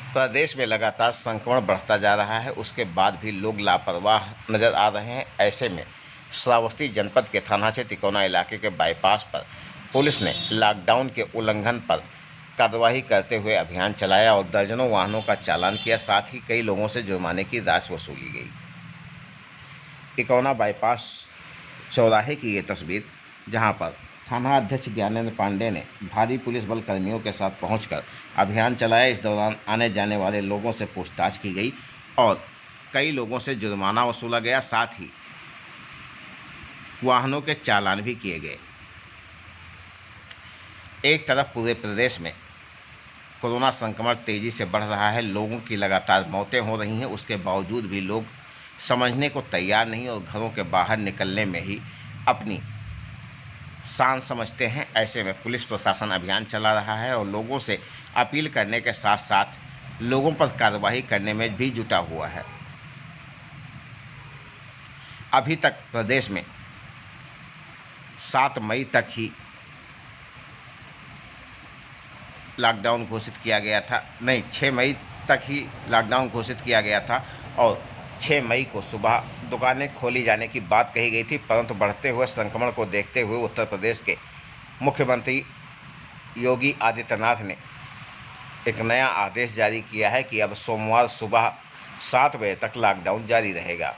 प्रदेश में लगातार संक्रमण बढ़ता जा रहा है, उसके बाद भी लोग लापरवाह नजर आ रहे हैं। ऐसे में श्रावस्ती जनपद के थाना क्षेत्र तिकोना इलाके के बाईपास पर पुलिस ने लॉकडाउन के उल्लंघन पर कार्रवाई करते हुए अभियान चलाया और दर्जनों वाहनों का चालान किया। साथ ही कई लोगों से जुर्माने की राशि वसूली गई। तिकोना बाईपास चौराहे की ये तस्वीर, जहां पर थाना अध्यक्ष ज्ञानेंद्र पांडे ने भारी पुलिस बल कर्मियों के साथ पहुंचकर अभियान चलाया। इस दौरान आने जाने वाले लोगों से पूछताछ की गई और कई लोगों से जुर्माना वसूला गया। साथ ही वाहनों के चालान भी किए गए। एक तरफ पूरे प्रदेश में कोरोना संक्रमण तेजी से बढ़ रहा है, लोगों की लगातार मौतें हो रही हैं, उसके बावजूद भी लोग समझने को तैयार नहीं और घरों के बाहर निकलने में ही अपनी शान समझते हैं। ऐसे में पुलिस प्रशासन अभियान चला रहा है और लोगों से अपील करने के साथ साथ लोगों पर कार्रवाई करने में भी जुटा हुआ है। अभी तक प्रदेश में 7 मई तक ही लॉकडाउन घोषित किया गया था, नहीं 6 मई तक ही लॉकडाउन घोषित किया गया था और 6 मई को सुबह दुकानें खोली जाने की बात कही गई थी। परंतु बढ़ते हुए संक्रमण को देखते हुए उत्तर प्रदेश के मुख्यमंत्री योगी आदित्यनाथ ने एक नया आदेश जारी किया है कि अब सोमवार सुबह 7 बजे तक लॉकडाउन जारी रहेगा।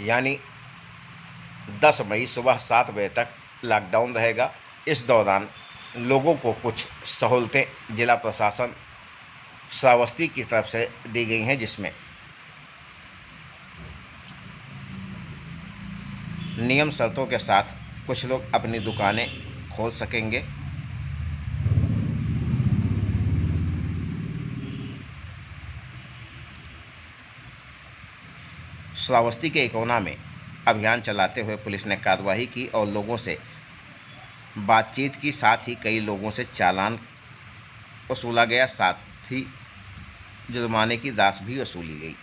यानी 10 मई सुबह 7 बजे तक लॉकडाउन रहेगा। इस दौरान लोगों को कुछ सहूलतें जिला प्रशासन श्रावस्ती की तरफ से दी गई हैं, जिसमें नियम शर्तों के साथ कुछ लोग अपनी दुकानें खोल सकेंगे। श्रावस्ती के इकोना में अभियान चलाते हुए पुलिस ने कार्रवाई की और लोगों से बातचीत की। साथ ही कई लोगों से चालान वसूला गया, साथ ही जुर्माने की राशि भी वसूली गई।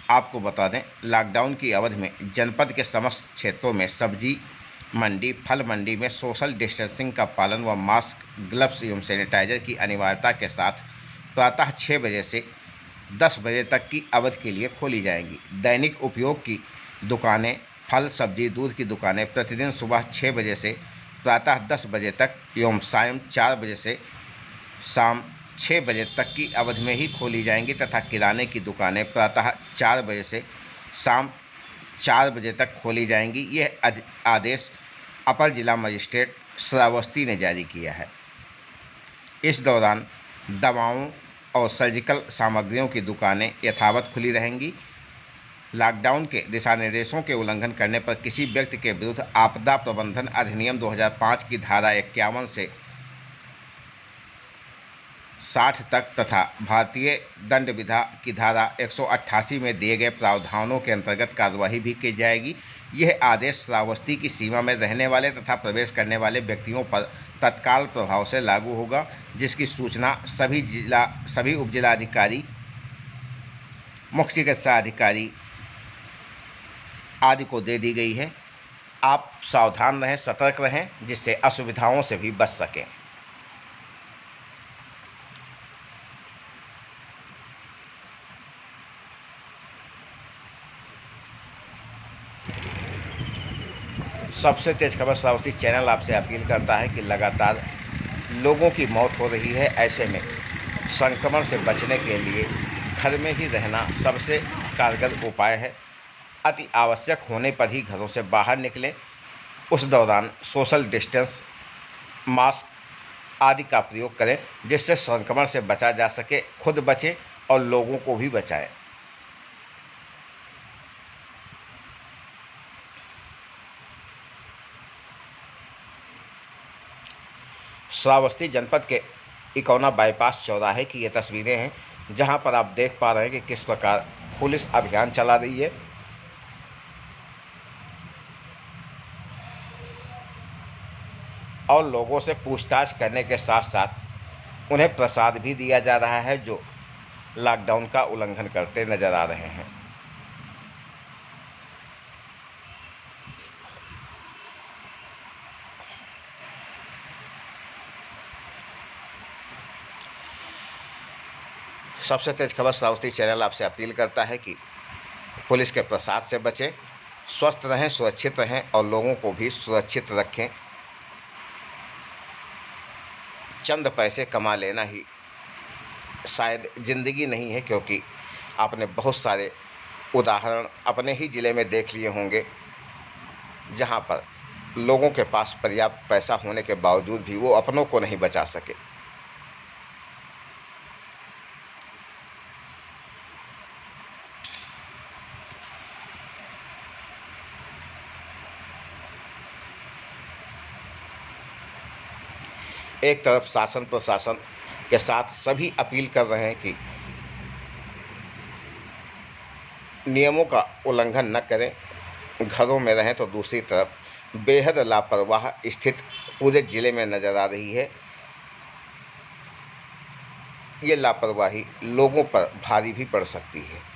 आपको बता दें, लॉकडाउन की अवधि में जनपद के समस्त क्षेत्रों में सब्जी मंडी, फल मंडी में सोशल डिस्टेंसिंग का पालन व मास्क, ग्लव्स एवं सैनिटाइजर की अनिवार्यता के साथ प्रातः 6 बजे से 10 बजे तक की अवधि के लिए खोली जाएंगी। दैनिक उपयोग की दुकानें, फल, सब्जी, दूध की दुकानें प्रतिदिन सुबह 6 बजे से प्रातः 10 बजे तक एवं सायं 4 बजे से शाम 6 बजे तक की अवधि में ही खोली जाएंगी तथा किराने की दुकानें प्रातः 4 बजे से शाम 4 बजे तक खोली जाएंगी। यह आदेश अपर जिला मजिस्ट्रेट श्रावस्ती ने जारी किया है। इस दौरान दवाओं और सर्जिकल सामग्रियों की दुकानें यथावत खुली रहेंगी। लॉकडाउन के दिशा निर्देशों के उल्लंघन करने पर किसी व्यक्ति के विरुद्ध आपदा प्रबंधन अधिनियम 2005 की धारा 51 से 60 तक तथा भारतीय दंड विधा की धारा 188 में दिए गए प्रावधानों के अंतर्गत कार्रवाई भी की जाएगी। यह आदेश श्रावस्ती की सीमा में रहने वाले तथा प्रवेश करने वाले व्यक्तियों पर तत्काल प्रभाव से लागू होगा, जिसकी सूचना सभी उपजिलाधिकारी, मुख्य चिकित्सा अधिकारी आदि को दे दी गई है। आप सावधान रहें, सतर्क रहें, जिससे असुविधाओं से भी बच सकें। सबसे तेज खबर श्रावस्ती चैनल आपसे अपील करता है कि लगातार लोगों की मौत हो रही है। ऐसे में संक्रमण से बचने के लिए घर में ही रहना सबसे कारगर उपाय है। अति आवश्यक होने पर ही घरों से बाहर निकलें। उस दौरान सोशल डिस्टेंस, मास्क आदि का प्रयोग करें, जिससे संक्रमण से बचा जा सके। खुद बचें और लोगों को भी बचाएं। श्रावस्ती जनपद के इकोना बाईपास चौराहे की ये तस्वीरें हैं, जहां पर आप देख पा रहे हैं कि किस प्रकार पुलिस अभियान चला रही है और लोगों से पूछताछ करने के साथ साथ उन्हें प्रसाद भी दिया जा रहा है, जो लॉकडाउन का उल्लंघन करते नजर आ रहे हैं। सबसे तेज खबर श्रावस्ती चैनल आपसे अपील करता है कि पुलिस के प्रसाद से बचें, स्वस्थ रहें, सुरक्षित रहें और लोगों को भी सुरक्षित रखें। चंद पैसे कमा लेना ही शायद ज़िंदगी नहीं है, क्योंकि आपने बहुत सारे उदाहरण अपने ही ज़िले में देख लिए होंगे जहां पर लोगों के पास पर्याप्त पैसा होने के बावजूद भी वो अपनों को नहीं बचा सके। एक तरफ शासन प्रशासन के साथ सभी अपील कर रहे हैं कि नियमों का उल्लंघन न करें, घरों में रहें, तो दूसरी तरफ बेहद लापरवाह स्थिति पूरे ज़िले में नज़र आ रही है। ये लापरवाही लोगों पर भारी भी पड़ सकती है।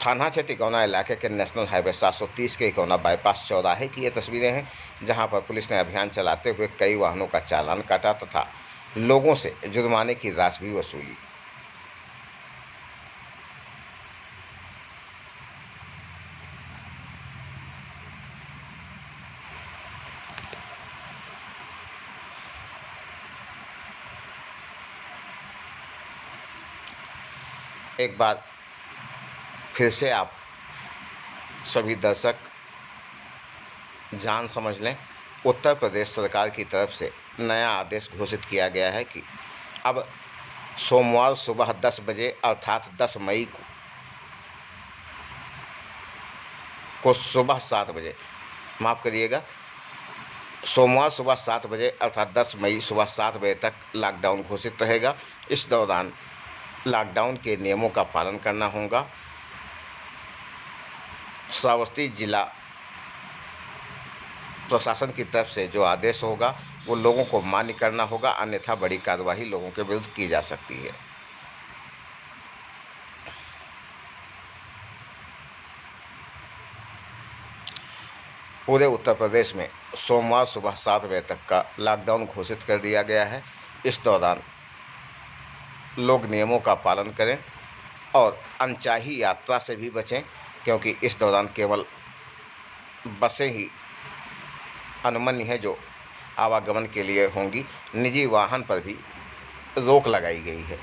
थाना क्षेत्र तिकोना इलाके के नेशनल हाईवे 730 के तिकोना बाईपास चौराहे की ये तस्वीरें हैं, जहां पर पुलिस ने अभियान चलाते हुए कई वाहनों का चालान काटा तथा लोगों से जुर्माने की राशि भी वसूली। एक बार फिर से आप सभी दर्शक जान समझ लें, उत्तर प्रदेश सरकार की तरफ से नया आदेश घोषित किया गया है कि अब सोमवार सुबह 10 बजे अर्थात 10 मई को सुबह 7 बजे, माफ़ करिएगा, सोमवार सुबह 7 बजे अर्थात 10 मई सुबह 7 बजे तक लॉकडाउन घोषित रहेगा। इस दौरान लॉकडाउन के नियमों का पालन करना होगा। श्रावस्ती जिला प्रशासन की तरफ से जो आदेश होगा वो लोगों को मान्य करना होगा, अन्यथा बड़ी कार्रवाई लोगों के विरुद्ध की जा सकती है। पूरे उत्तर प्रदेश में सोमवार सुबह 7 बजे तक का लॉकडाउन घोषित कर दिया गया है। इस दौरान लोग नियमों का पालन करें और अनचाही यात्रा से भी बचें, क्योंकि इस दौरान केवल बसें ही अनुमन्य है जो आवागमन के लिए होंगी। निजी वाहन पर भी रोक लगाई गई है।